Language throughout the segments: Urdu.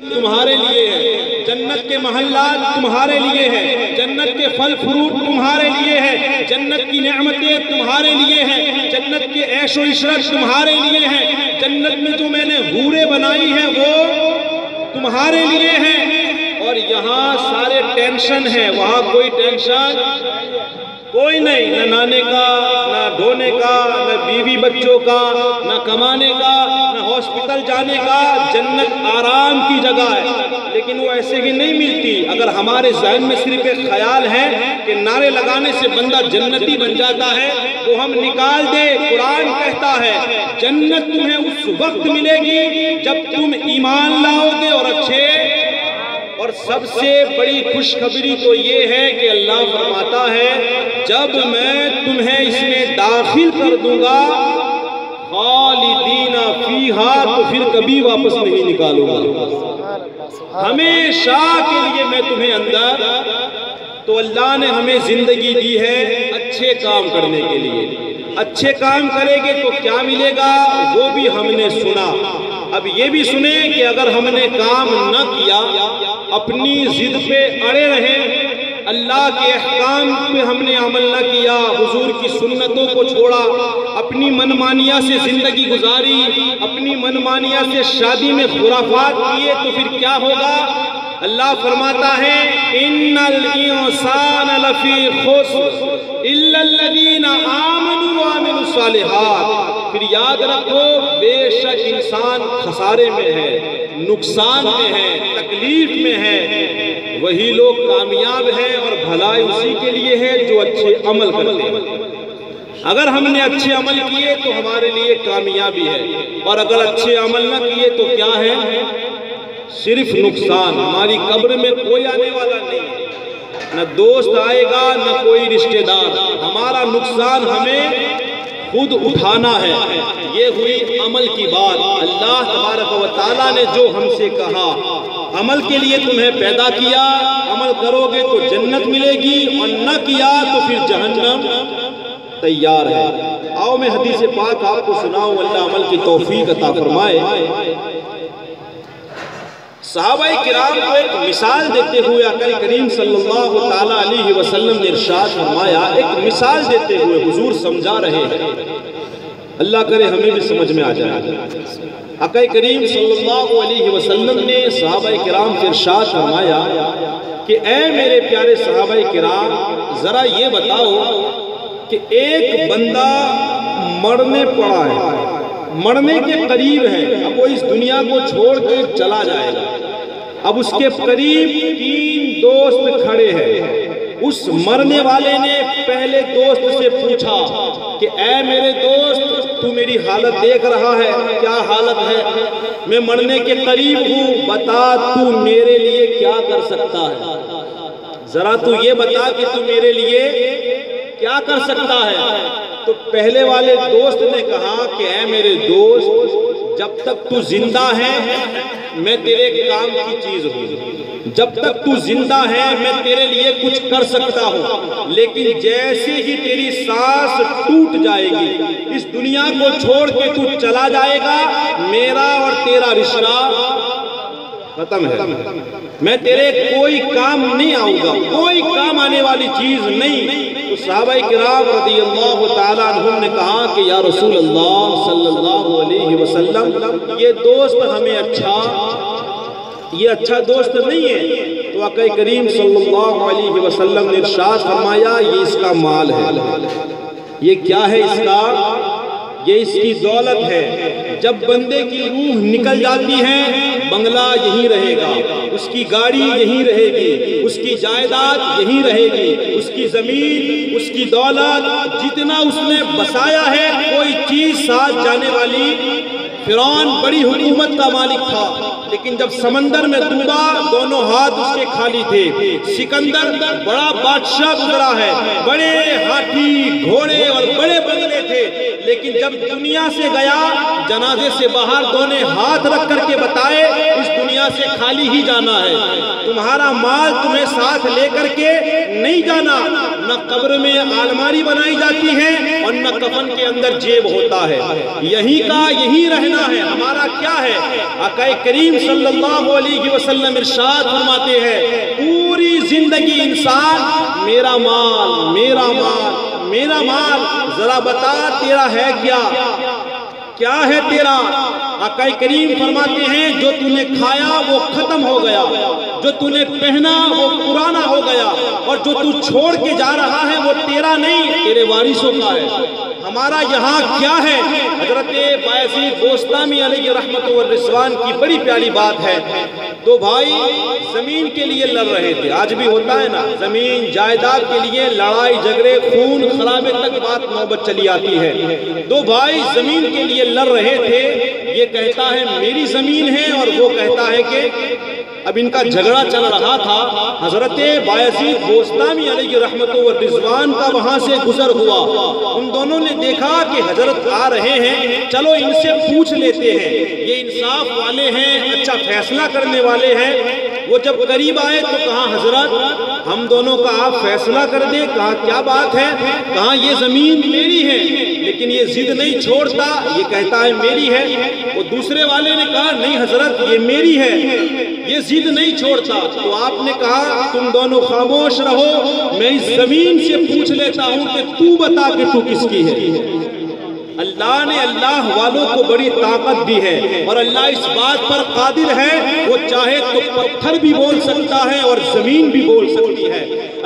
تمہارے لیے ہے، جنت کے محلات تمہارے لیے ہے، جنت کے پھل فروٹ تمہارے لیے ہے، جنت کی نعمتیں تمہارے لیے ہیں، جنت کے عیش و عشرت تمہارے لیے ہیں، جنت میں جو میں نے حوریں بنائی ہیں وہ تمہارے لیے ہیں۔ اور یہاں سارے ٹینشن ہیں، وہاں کوئی ٹینشن کوئی نہیں، نہ نانے کا، نہ ڈھونے کا، نہ بیوی بچوں کا، نہ کمانے کا، نہ ہاسپٹل جانے کا۔ جنت آرام کی جگہ ہے، لیکن وہ ایسے ہی نہیں ملتی۔ اگر ہمارے ذہن میں صرف ایک خیال ہے کہ نعرے لگانے سے بندہ جنتی بن جاتا ہے، تو ہم نکال دے۔ قرآن کہتا ہے جنت تمہیں اس وقت ملے گی جب تم ایمان لاؤ گے اور اچھے۔ اور سب سے بڑی خوشخبری تو یہ ہے کہ اللہ فرماتا ہے جب میں تمہیں اس میں داخل کر دوں گا خالدین فیہا، تو پھر کبھی واپس نہیں نکالوں گا، ہمیشہ کے لیے میں تمہیں اندر۔ تو اللہ نے ہمیں زندگی دی ہے اچھے کام کرنے کے لیے۔ اچھے کام کریں گے تو کیا ملے گا وہ بھی ہم نے سنا۔ اب یہ بھی سنیں کہ اگر ہم نے کام نہ کیا، اپنی ضد پہ اڑے رہے، اللہ کے احکام پہ ہم نے عمل نہ کیا، حضور کی سنتوں کو چھوڑا، اپنی منمانیہ سے زندگی گزاری، اپنی منمانیہ سے شادی میں خرافات کیے، تو پھر کیا ہوگا؟ اللہ فرماتا ہے ان الانسان لفی خسر الا الذین آمنوا وعملوا الصالحات۔ پھر یاد رکھو بے شک انسان خسارے میں ہے، نقصان میں ہے، تکلیف میں ہے، وہی لوگ کامیاب ہیں اور بھلائی اسی کے لیے ہے جو اچھے عمل کرتے ہیں۔ اگر ہم نے اچھے عمل کیے تو ہمارے لیے کامیابی ہے، اور اگر اچھے عمل نہ کیے تو کیا ہے؟ صرف نقصان۔ ہماری قبر میں کوئی آنے والا نہیں ہے، نہ دوست آئے گا نہ کوئی رشتہ دار۔ ہمارا نقصان ہمیں خود اٹھانا ہے۔ یہ ہوئی عمل کی بات۔ اللہ تبارک و تعالیٰ نے جو ہم سے کہا، عمل کے لیے تمہیں پیدا کیا، عمل کرو گے تو جنت ملے گی، اور نہ کیا تو پھر جہنم تیار ہے۔ آؤ میں حدیث پاک آپ کو سناؤں، اللہ عمل کی توفیق عطا فرمائے۔ صحابہ کرام کو ایک مثال دیتے ہوئے آقا کریم صلی اللہ تعالیٰ علیہ وسلم نے ارشاد فرمایا، ایک مثال دیتے ہوئے حضور سمجھا رہے ہیں، اللہ کرے ہمیں بھی سمجھ میں آ جائے۔ آقا کریم صلی اللہ علیہ وسلم نے صحابہ کرام سے ارشاد فرمایا کہ اے میرے پیارے صحابہ کرام، ذرا یہ بتاؤ کہ ایک بندہ مرنے پڑا ہے، مرنے کے قریب ہے، اب وہ اس دنیا کو چھوڑ کے چلا جائے گا۔ اب اس کے قریب 3 دوست کھڑے ہیں۔ اس مرنے والے نے پہلے دوست سے پوچھا کہ اے میرے دوست، تو میری حالت دیکھ رہا ہے، کیا حالت ہے؟ میں مرنے کے قریب ہوں، بتا تو میرے لیے کیا کر سکتا ہے؟ ذرا تو یہ بتا کہ تو میرے لیے کیا کر سکتا ہے؟ تو پہلے والے دوست نے کہا کہ اے میرے دوست، جب تک تو زندہ ہے میں تیرے کام کی چیز ہوں، جب تک تو زندہ ہے میں تیرے لیے کچھ کر سکتا ہوں، لیکن جیسے ہی تیری سانس ٹوٹ جائے گی، اس دنیا کو چھوڑ کے تو چلا جائے گا، میرا اور تیرا رشتہ ختم ہے، میں تیرے کوئی کام نہیں آؤں گا، کوئی کام آنے والی چیز نہیں۔ تو صحابہ کرام رضی اللہ تعالیٰ عنہم نے کہا کہ یا رسول اللہ صلی اللہ علیہ وسلم، یہ دوست ہمیں یہ اچھا دوست نہیں ہے۔ تو آقا کریم صلی اللہ علیہ وسلم نے ارشاد فرمایا یہ اس کا مال ہے۔ یہ کیا ہے اس کا؟ یہ اس کی دولت ہے۔ جب بندے کی روح نکل جاتی ہے، بنگلہ یہی رہے گا، اس کی گاڑی یہی رہے گی، اس کی جائیداد یہی رہے گی، اس کی زمین، اس کی دولت، جتنا اس نے بسایا ہے، کوئی چیز ساتھ جانے والی۔ فرعون بڑی حکومت کا مالک تھا، لیکن جب سمندر میں ڈوبا دونوں ہاتھ اس کے خالی تھے۔ سکندر بڑا بادشاہ گزرا ہے، بڑے ہاتھی گھوڑے اور بڑے بنگلے تھے، لیکن جب دنیا سے گیا جنازے سے باہر دونوں ہاتھ رکھ کر کے بتائے اس دنیا سے خالی ہی جانا ہے، تمہارا مال تمہیں ساتھ لے کر کے نہیں جانا، نہ قبر میں الماری بنائی جاتی ہے اور نہ کفن کے اندر جیب ہوتا ہے، یہی کا یہی رہنا ہے۔ ہمارا کیا ہے؟ آقا کریم صلی اللہ علیہ وسلم ارشاد فرماتے ہیں پوری زندگی انسان میرا مال میرا مال میرا مال، ذرا بتا تیرا ہے کیا ہے تیرا؟ آقا کریم فرماتے ہیں جو تو نے کھایا وہ ختم ہو گیا، جو تو نے پہنا وہ پرانا ہو گیا، اور جو تو چھوڑ کے جا رہا ہے وہ تیرا نہیں تیرے وارثوں کا ہے۔ ہمارا یہاں کیا ہے؟ حضرت بایزید بوستامی علیہ رحمت و رضوان کی بڑی پیاری بات ہے، دو بھائی زمین کے لیے لڑ رہے تھے، آج بھی ہوتا ہے نا، زمین جائیداد کے لیے لڑائی جھگڑے خون خرابے تک بات نوبت چلی آتی ہے۔ دو بھائی زمین کے لیے لڑ رہے تھے، یہ کہتا ہے میری زمین ہے اور وہ کہتا ہے کہ اب ان کا جھگڑا چل رہا تھا۔ حضرت بایزید بوستامی علیہ رحمت و رضوان کا وہاں سے گزر ہوا، ان دونوں نے دیکھا کہ حضرت آ رہے ہیں، چلو ان سے پوچھ لیتے ہیں، یہ انصاف والے ہیں، اچھا فیصلہ کرنے والے ہیں۔ وہ جب قریب آئے تو کہا حضرت ہم دونوں کا آپ فیصلہ کر دیں۔ کہا کیا بات ہے؟ کہا یہ زمین میری ہے، لیکن یہ ضد نہیں چھوڑتا، یہ کہتا ہے میری ہے۔ وہ دوسرے والے نے کہا نہیں حضرت یہ میری ہے، یہ ضد نہیں چھوڑتا۔ تو آپ نے کہا تم دونوں خاموش رہو، میں اس زمین سے پوچھ لیتا ہوں کہ تو بتا کہ تو کس کی ہے۔ اللہ نے اللہ والوں کو بڑی طاقت دی ہے اور اللہ اس بات پر قادر ہے، وہ چاہے تو پتھر بھی بول سکتا ہے اور زمین بھی بول سکتی ہے۔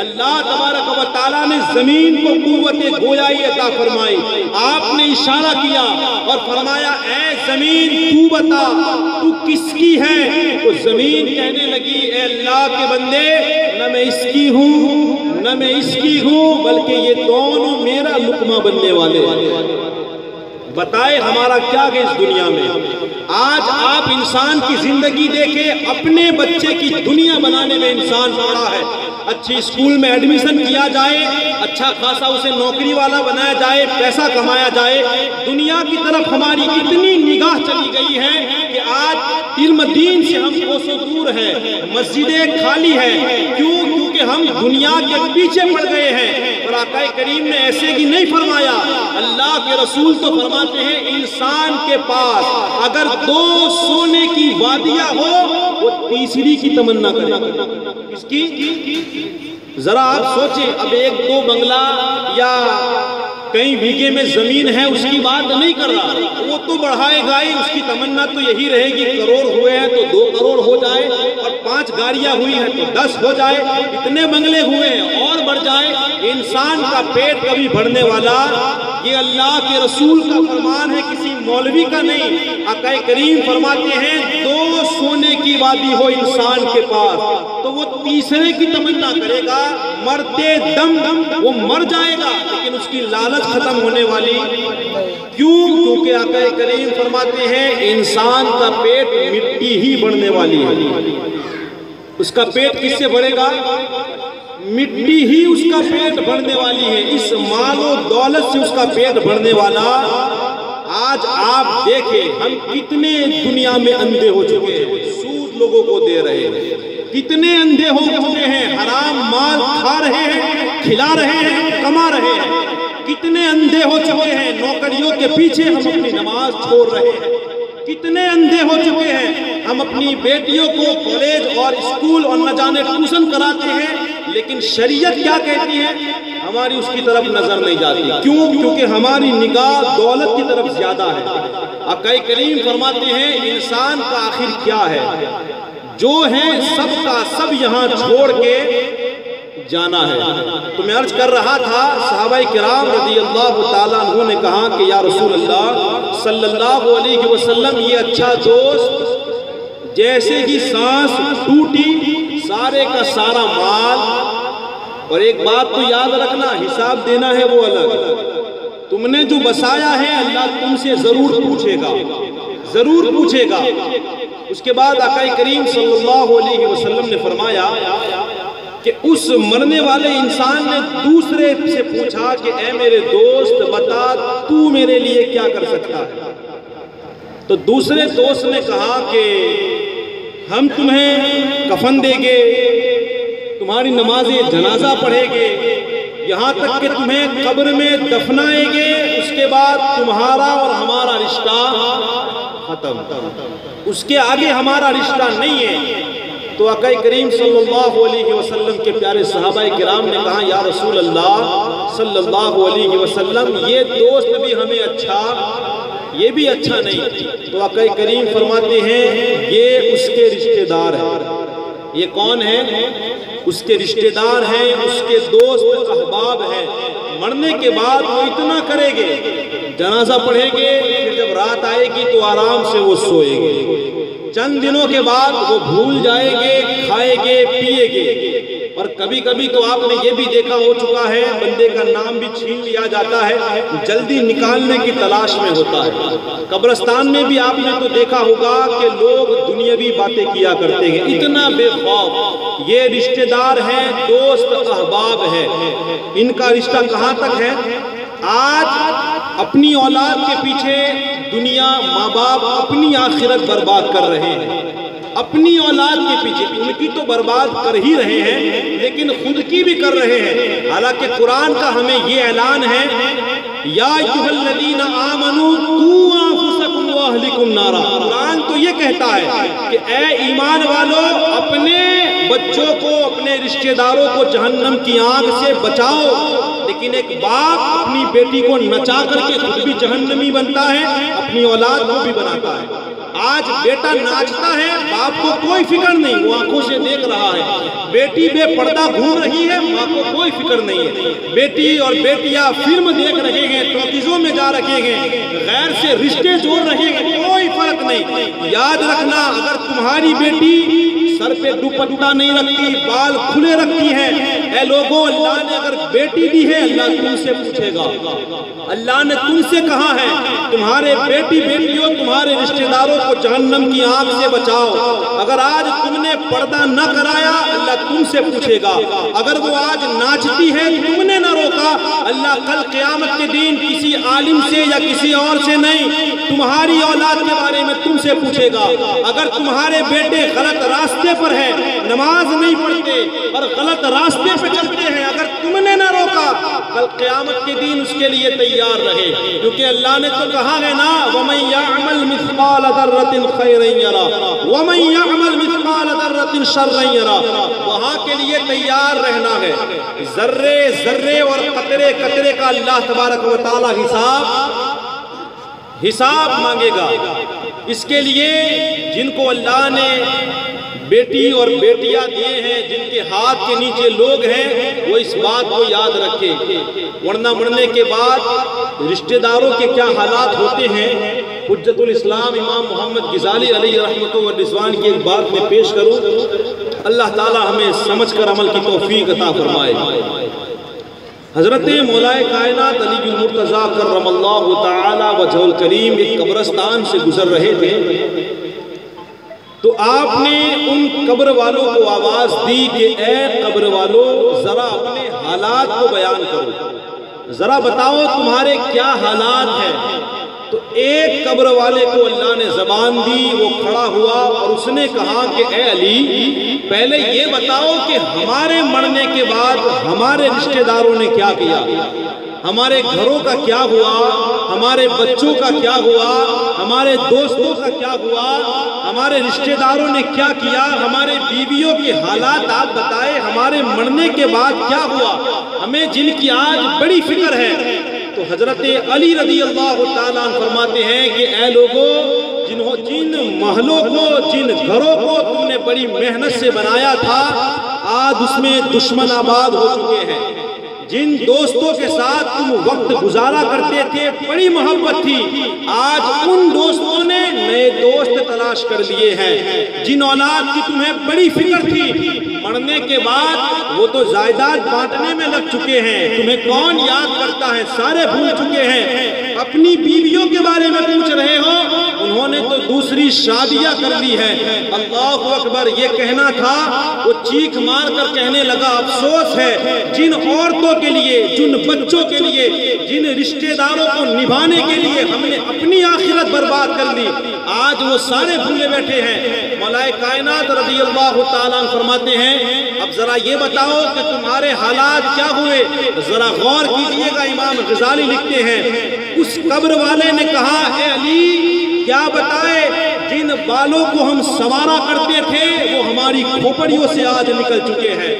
اللہ تبارک و تعالیٰ نے زمین کو قوت گویائی عطا فرمائی، آپ نے اشارہ کیا اور فرمایا اے زمین تو بتا تو کس کی ہے؟ تو زمین کہنے لگی اے اللہ کے بندے نہ میں اس کی ہوں نہ میں اس کی ہوں، بلکہ یہ دونوں میرا لقمہ بننے والے ہیں۔ بتائے ہمارا کیا ہے اس دنیا میں؟ آج آپ انسان کی زندگی دیکھیں، اپنے بچے کی دنیا بنانے میں انسان پڑا ہے۔ اچھی اسکول میں ایڈمیشن کیا جائے، اچھا خاصا اسے نوکری والا بنایا جائے، پیسہ کمایا جائے، دنیا کی طرف ہماری اتنی نگاہ چلی گئی ہے کہ آج علم دین سے ہم کوسوں دور ہیں، مسجدیں خالی ہیں۔ کیوں؟ کیونکہ ہم دنیا کے پیچھے پڑ گئے ہیں۔ اور آقا کریم نے ایسے ہی نہیں فرمایا، اللہ کے رسول تو فرماتے ہیں انسان کے پاس اگر دو سونے کی وادیاں ہو وہ تیسری کی تمنا کرے۔ اس کی ذرا آپ سوچیں، اب ایک دو بنگلہ یا کئی بیگھے میں زمین ہے اس کی بات نہیں کر رہا، وہ تو بڑھائے گا ہی، اس کی تمنا تو یہی رہے گی کروڑ ہوئے ہیں تو 2 کروڑ ہو جائے، اور 5 گاڑیاں ہوئی ہیں تو 10 ہو جائے، اتنے بنگلے ہوئے ہیں اور بڑھ جائے۔ انسان کا پیٹ کبھی بڑھنے والا یہ اللہ کے رسول کا فرمان ہے، کسی مولوی کا نہیں۔ آقا کریم فرماتے ہیں 2 سونے کی وادی ہو انسان کے پاس تو وہ تیسرے کی تمنا کرے گا، مرتے دم وہ مر جائے گا لیکن اس کی لالچ ختم ہونے والی۔ کیوں؟ کیونکہ آقا کریم فرماتے ہیں انسان کا پیٹ مٹی ہی بڑھنے والی ہے۔ اس کا پیٹ کس سے بڑھے گا؟ مٹی ہی اس کا پیٹ بڑھنے والی ہے، اس مال و دولت سے اس کا پیٹ بڑھنے والا۔ آج آپ دیکھیں ہم کتنے دنیا میں اندھے ہو چکے ہیں، سود لوگوں کو دے رہے ہیں، کتنے اندھے ہو چکے ہیں، حرام مال کھا رہے ہیں، کھلا رہے ہیں، کما رہے ہیں، کتنے اندھے ہو چکے ہیں، نوکریوں کے پیچھے ہم اپنی نماز چھوڑ رہے ہیں، کتنے اندھے ہو چکے ہیں، ہم اپنی بیٹیوں کو کالج اور اسکول اور نہ جانے ٹیوشن کراتے ہیں، لیکن شریعت کیا کہتی ہے ہماری اس کی طرف نظر نہیں جاتی۔ کیوں؟ کیونکہ ہماری نگاہ دولت کی طرف زیادہ ہے۔ آقا کریم فرماتے ہیں انسان کا آخر کیا ہے؟ جو ہے سب کا سب یہاں چھوڑ کے جانا ہے۔ تو میں عرض کر رہا تھا صحابہ کرام رضی اللہ تعالیٰ عنہ نے کہا کہ یا رسول اللہ صلی اللہ علیہ وسلم یہ اچھا دوست جیسے ہی سانس ٹوٹی سارے کا سارا مال، اور ایک بات تو یاد رکھنا حساب دینا ہے وہ الگ، تم نے جو بسایا ہے اللہ تم سے ضرور پوچھے گا، ضرور پوچھے گا۔ اس کے بعد آقا کریم صلی اللہ علیہ وسلم نے فرمایا کہ اس مرنے والے انسان نے دوسرے سے پوچھا کہ اے میرے دوست بتا تو میرے لیے کیا کر سکتا ہے؟ تو دوسرے دوست نے کہا کہ ہم تمہیں کفن دیں گے، تمہاری نماز جنازہ پڑھیں گے، یہاں تک کہ تمہیں قبر میں دفنائیں گے، اس کے بعد تمہارا اور ہمارا رشتہ ختم، اس کے آگے ہمارا رشتہ نہیں ہے۔ تو آقا کریم صلی اللہ علیہ وسلم کے پیارے صحابہ کرام نے کہا یا رسول اللہ صلی اللہ علیہ وسلم، یہ دوست بھی ہمیں اچھا، یہ بھی اچھا نہیں۔ تو آقا کریم فرماتے ہیں یہ اس کے رشتہ دار ہیں۔ یہ کون ہے؟ اس کے رشتہ دار ہیں، اس کے دوست احباب ہیں۔ مرنے کے بعد وہ اتنا کرے گے، جنازہ پڑھیں گے، پھر جب رات آئے گی تو آرام سے وہ سوئیں گے، چند دنوں کے بعد وہ بھول جائیں گے، کھائیں گے، پیئیں گے۔ اور کبھی کبھی تو آپ نے یہ بھی دیکھا ہو چکا ہے، بندے کا نام بھی چھین لیا جاتا ہے، جلدی نکالنے کی تلاش میں ہوتا ہے۔ قبرستان میں بھی آپ نے تو دیکھا ہوگا کہ لوگ دنیاوی باتیں کیا کرتے ہیں، اتنا بے خوف۔ یہ رشتہ دار ہیں، دوست احباب ہیں، ان کا رشتہ کہاں تک ہے؟ آج اپنی اولاد کے پیچھے دنیا، ماں باپ اپنی آخرت برباد کر رہے ہیں، اپنی اولاد کے پیچھے، ان کی تو برباد کر ہی رہے ہیں لیکن خود کی بھی کر رہے ہیں۔ حالانکہ قرآن کا ہمیں یہ اعلان ہے یا ایھا الذین آمنوا قوا انفسکم واہلکم نارا۔ قرآن تو یہ کہتا ہے کہ اے ایمان والو، اپنے بچوں کو، اپنے رشتہ داروں کو جہنم کی آگ سے بچاؤ۔ لیکن ایک باپ اپنی بیٹی کو نچا کر کے خود بھی جہنمی بنتا ہے، اپنی اولاد کو بھی بناتا ہے۔ آج بیٹا ناچتا ہے، باپ کو کوئی فکر نہیں، وہ آنکھوں سے دیکھ رہا ہے۔ بیٹی بے پردہ گھوم رہی ہے، ماں کو کوئی فکر نہیں ہے۔ بیٹی اور بیٹیاں فلم دیکھ رہے ہیں، ٹاکیزوں میں جا رہے ہیں، غیر سے رشتے جوڑ رہے ہیں، کوئی فرق نہیں۔ یاد رکھنا، اگر تمہاری بیٹی سر پہ دوپٹہ نہیں رکھتی، بال کھلے رکھتی ہے، اے لوگوں، اللہ نے اگر بیٹی دی ہے، اللہ تم سے پوچھے گا۔ اللہ نے تم سے کہا ہے تمہارے بیٹی بیٹیوں، تمہارے رشتہ داروں کو جہنم کی آگ سے بچاؤ۔ اگر آج تم نے پردہ نہ کرایا، اللہ تم سے پوچھے گا۔ اگر وہ آج ناچتی ہے، تم نے نہ روکا، اللہ کل قیامت کے دن کسی عالم سے یا کسی اور سے نہیں، تمہاری اولاد کے بارے میں تم سے پوچھے گا۔ اگر تمہارے بیٹے غلط راستے پر ہیں، نماز نہیں پڑھتے اور غلط راستے پہ چلتے ہیں، اگر تم نے نہ روکا، کل قیامت کے دن اس کے لیے تیار رہے، کیونکہ اللہ نے تو کہا ہے نا وَمَن يَعْمَلْ مِثْقَالَ ذَرَّةٍ خَيْرًا يَرَهُ وَمَن يَعْمَلْ مِثْقَالَ ذَرَّةٍ شَرًّا يَرَهُ۔ وہاں کے لیے تیار رہنا ہے۔ ذرے ذرے اور قطرے قطرے کا اللہ تبارک و تعالی حساب مانگے گا۔ اس کے لیے جن کو اللہ نے بیٹی اور بیٹیاں دیے ہیں، جن کے ہاتھ کے نیچے لوگ ہیں، وہ اس بات کو یاد رکھے، ورنہ مرنے کے بعد رشتہ داروں کے کیا حالات ہوتے ہیں۔ حجت الاسلام امام محمد غزالی علیہ رحمۃ و رضوان کی ایک بات میں پیش کروں، اللہ تعالی ہمیں سمجھ کر عمل کی توفیق عطا فرمائے۔ حضرت مولائے کائنات علی المرتضیٰ کرم اللہ تعالی وجہہ الکریم ایک قبرستان سے گزر رہے تھے، تو آپ نے ان قبر والوں کو آواز دی کہ اے قبر والوں، ذرا اپنے حالات کو بیان کرو، ذرا بتاؤ تمہارے کیا حالات ہیں۔ تو ایک قبر والے کو اللہ نے زبان دی، وہ کھڑا ہوا اور اس نے کہا کہ اے علی، پہلے یہ بتاؤ کہ ہمارے مرنے کے بعد ہمارے رشتہ داروں نے کیا کیا، ہمارے گھروں کا کیا ہوا، ہمارے بچوں کا کیا ہوا، ہمارے دوستوں کا کیا ہوا، ہمارے رشتہ داروں نے کیا کیا، ہمارے بیویوں کے حالات آپ بتائے، ہمارے مرنے کے بعد کیا ہوا، ہمیں جن کی آج بڑی فکر ہے۔ تو حضرت علی رضی اللہ تعالیٰ عنہ فرماتے ہیں کہ اے لوگوں، جن محلوں کو، جن گھروں کو تم نے بڑی محنت سے بنایا تھا، آج اس میں دشمن آباد ہو چکے ہیں۔ جن دوستوں کے ساتھ تم وقت گزارا کرتے تھے، بڑی محبت تھی، آج ان دوستوں نے نئے دوست تلاش کر لیے ہیں۔ جن اولاد کی تمہیں بڑی فکر تھی، مرنے کے بعد وہ تو جائیداد بانٹنے میں لگ چکے ہیں، تمہیں کون یاد کرتا ہے، سارے بھول چکے ہیں۔ اپنی بیویوں کے بارے میں پوچھ رہے ہو، انہوں نے تو دوسری شادیاں کر لی ہیں۔ اللہ اکبر، یہ کہنا تھا، وہ چیخ مار کر کہنے لگا افسوس ہے جن عورتوں کے لیے، جن بچوں کے لیے، جن رشتہ داروں کو نبھانے کے لیے ہم نے اپنی آخرت برباد کر لی، آج وہ سارے بھولے بیٹھے ہیں۔ مولا کائنات رضی اللہ تعالیٰ عنہ فرماتے ہیں اب ذرا یہ بتاؤ کہ تمہارے حالات کیا ہوئے، ذرا غور کیجئے گا۔ امام غزالی لکھتے ہیں اس قبر والے نے کہا اے علی کیا بتائے، جن بالوں کو ہم سوارا کرتے تھے وہ ہماری کھوپڑیوں سے آج نکل چکے ہیں۔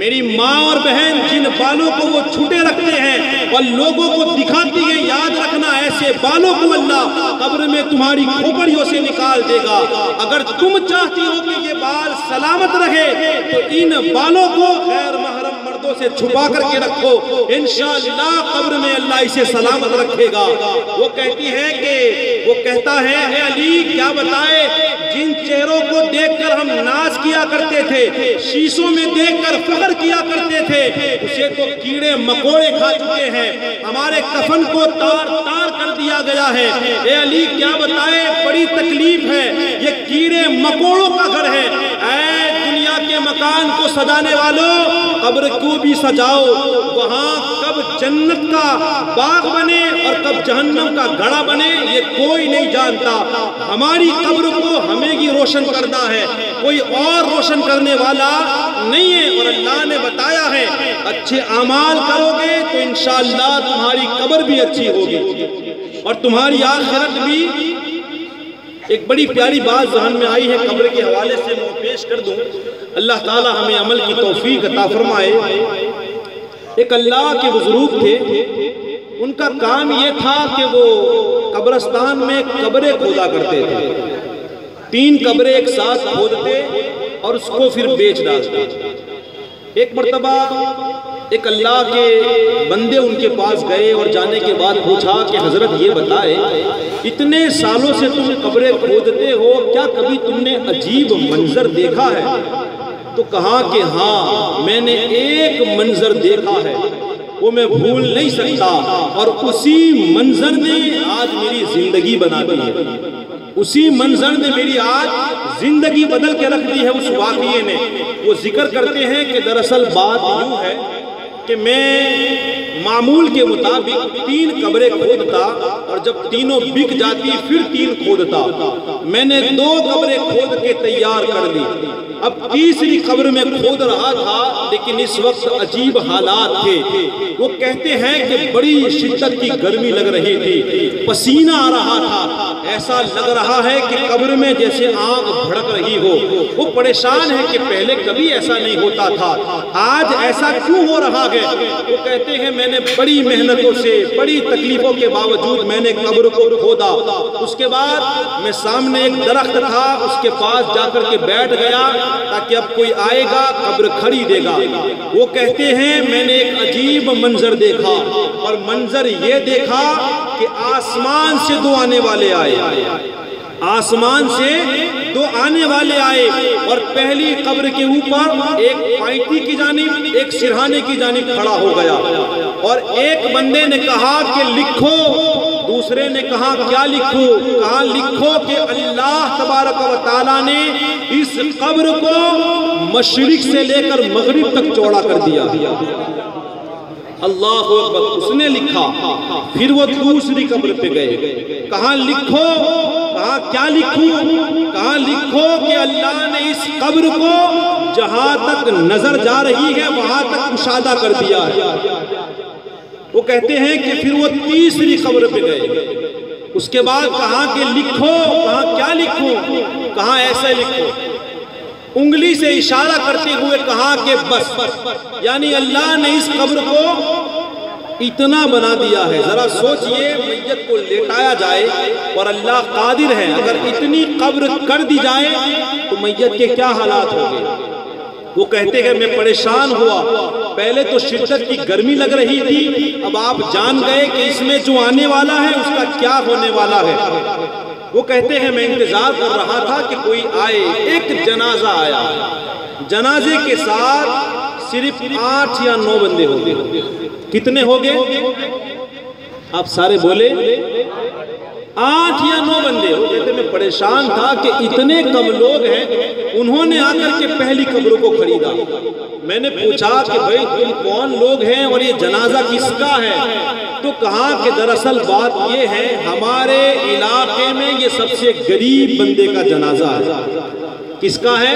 میری ماں اور بہن جن بالوں کو وہ چھوٹے رکھتے ہیں اور لوگوں کو دکھاتی ہیں، یاد رکھنا ایسے بالوں کو اللہ قبر میں تمہاری کھوپڑیوں سے نکال دے گا۔ اگر تم چاہتی ہو کہ یہ بال سلامت رہے تو ان بالوں کو غیر محرم مردوں سے چھپا کر کے رکھو، انشاءاللہ قبر میں اللہ اسے سلامت رکھے گا۔ وہ کہتی ہے کہ وہ کہتا ہے اے علی کیا بتائے، جن چہروں کو دیکھ کر ہم ناز کیا کرتے تھے، شیشوں میں دیکھ کر فخر کیا کرتے تھے، اسے تو کیڑے مکوڑے کھا چکے ہیں، ہمارے کفن کو تار تار کر دیا گیا ہے۔ اے علی کیا بتائے، بڑی تکلیف ہے، یہ کیڑے مکوڑوں کا گھر ہے۔ اے دنیا کے مکان کو سجانے والوں، قبر کو بھی سجاؤ، وہاں کب جنت کا باغ بنے اور کب جہنم کا گڑھا بنے یہ کوئی نہیں جانتا۔ ہماری قبر کو ہمیں ہی روشن کرنا ہے، کوئی اور روشن کرنے والا نہیں ہے۔ اور اللہ نے بتایا ہے اچھے اعمال کرو گے تو انشاءاللہ تمہاری قبر بھی اچھی ہوگی اور تمہاری آخرت بھی۔ ایک بڑی پیاری بات ذہن میں آئی ہے قبر کے حوالے سے، میں پیش کر دوں، اللہ تعالی ہمیں عمل کی توفیق عطا فرمائے۔ ایک اللہ کے بزرگ تھے، ان کا کام یہ تھا کہ وہ قبرستان میں قبریں کھودا کرتے تھے، 3 قبریں ایک ساتھ کھودتے اور اس کو پھر بیچ ڈالتے۔ ایک مرتبہ ایک اللہ کے بندے ان کے پاس گئے اور جانے کے بعد پوچھا کہ حضرت یہ بتائے اتنے سالوں سے تم قبریں کھودتے ہو، کیا کبھی تم نے عجیب منظر دیکھا ہے؟ تو کہا کہ ہاں میں نے ایک منظر دیکھا ہے، وہ میں بھول نہیں سکتا، اور اسی منظر نے آج میری زندگی بنا دی ہے، اسی منظر نے میری آج زندگی بدل کے رکھ دی ہے۔ اس واقعے نے وہ ذکر کرتے ہیں کہ دراصل بات یوں ہے کہ میں معمول کے مطابق 3 قبریں کھودتا اور جب تینوں بک جاتی پھر 3 کھودتا۔ میں نے 2 قبریں کھود کے تیار کر لی، اب تیسری قبر میں کھود رہا تھا، لیکن اس وقت عجیب حالات تھے۔ وہ کہتے ہیں کہ بڑی شدت کی گرمی لگ رہی تھی، پسینہ آ رہا تھا، ایسا لگ رہا ہے کہ قبر میں جیسے آگ بھڑک رہی ہو۔ وہ پریشان ہے کہ پہلے کبھی ایسا نہیں ہوتا تھا، آج ایسا کیوں ہو رہا ہے؟ وہ کہتے ہیں میں نے بڑی محنتوں سے، بڑی تکلیفوں کے باوجود میں نے قبر کو کھودا۔ اس کے بعد میں سامنے ایک درخت تھا، اس کے پاس جا کر کے بیٹھ گیا تاکہ اب کوئی آئے گا قبر کھڑی دے گا۔ وہ کہتے ہیں میں نے ایک عجیب منظر دیکھا، اور منظر یہ دیکھا کہ آسمان سے 2 آنے والے آئے، آسمان سے 2 آنے والے آئے، اور پہلی قبر کے اوپر ایک پائٹی کی جانب ایک سرہانے کی جانب کھڑا ہو گیا، اور ایک بندے نے کہا کہ لکھو، دوسرے نے کہا کیا لکھو؟ کہا لکھو کہ اللہ تبارک و تعالیٰ نے اس قبر کو مشرق سے لے کر مغرب تک چوڑا کر دیا۔ اللہ اکبر، اس نے لکھا۔ پھر وہ دوسری قبر پہ گئے، کہا لکھو، کہا کیا لکھوں؟ کہا لکھو کہ اللہ نے اس قبر کو جہاں تک نظر جا رہی ہے وہاں تک کشادہ کر دیا ہے۔ وہ کہتے ہیں کہ پھر وہ تیسری قبر پہ گئے، اس کے بعد کہا کہ لکھو، کہا کیا لکھوں؟ کہا ایسے لکھو، انگلی سے اشارہ کرتے ہوئے کہا کہ بس، یعنی اللہ نے اس قبر کو اتنا بنا دیا ہے۔ ذرا سوچئے، میت کو لیٹایا جائے اور اللہ قادر ہے، اگر اتنی قبر کر دی جائے تو میت کے کیا حالات ہوں گے؟ وہ کہتے ہیں میں پریشان ہوا، پہلے تو شدت کی گرمی لگ رہی تھی، اب آپ جان گئے کہ اس میں جو آنے والا ہے اس کا کیا ہونے والا ہے۔ وہ کہتے ہیں میں انتظار کر رہا تھا کہ کوئی آئے، ایک جنازہ آیا، جنازے کے ساتھ صرف 8 یا 9 بندے ہو گئے۔ کتنے ہو گئے؟ آپ سارے بولے 8 یا 9 بندے. وہ کہتے میں پریشان تھا کہ اتنے کم لوگ ہیں. انہوں نے آ کر کے پہلی قبروں کو خریدا. میں نے پوچھا کہ بھائی تم کون لوگ ہیں اور یہ جنازہ کس کا ہے؟ تو کہا کہ دراصل بات یہ ہے ہمارے علاقے میں یہ سب سے غریب بندے کا جنازہ ہے. کس کا ہے؟